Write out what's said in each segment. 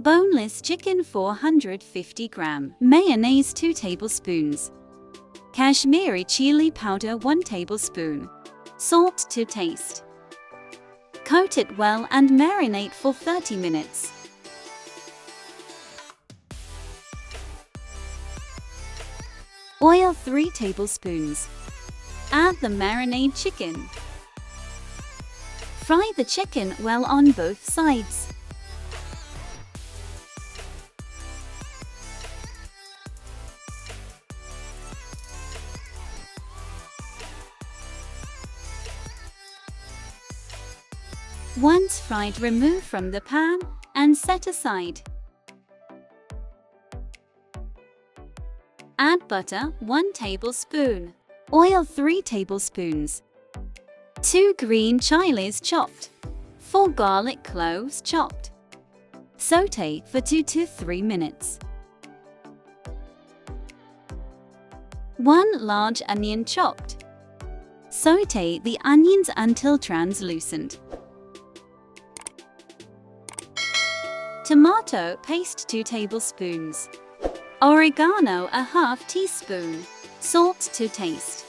Boneless chicken 450 gram. Mayonnaise 2 tablespoons. Kashmiri chili powder 1 tablespoon. Salt to taste. Coat it well and marinate for 30 minutes. Oil 3 tablespoons. Add the marinade chicken. Fry the chicken well on both sides. Once fried, remove from the pan and set aside. Add butter 1 tablespoon. Oil 3 tablespoons. 2 green chilies chopped. 4 garlic cloves chopped. Sauté for 2 to 3 minutes. 1 large onion chopped. Sauté the onions until translucent. Tomato paste 2 tablespoons. Oregano a half teaspoon. Salt to taste.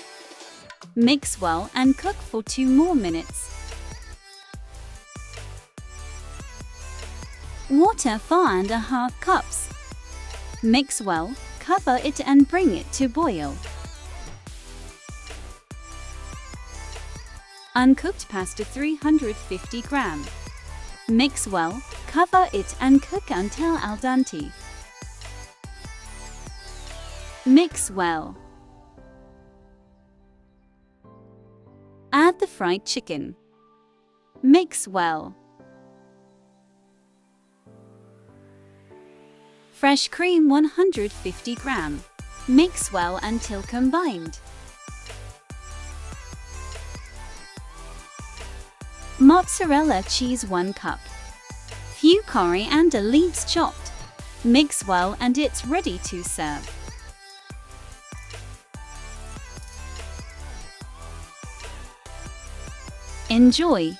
Mix well and cook for 2 more minutes. Water 4½ cups. Mix well, cover it and bring it to boil. Uncooked pasta 350 gram. Mix well, cover it and cook until al dente. Mix well. Add the fried chicken. Mix well. Fresh cream 150 gram. Mix well until combined. Mozzarella cheese 1 cup. Few coriander leaves chopped. Mix well and it's ready to serve. Enjoy!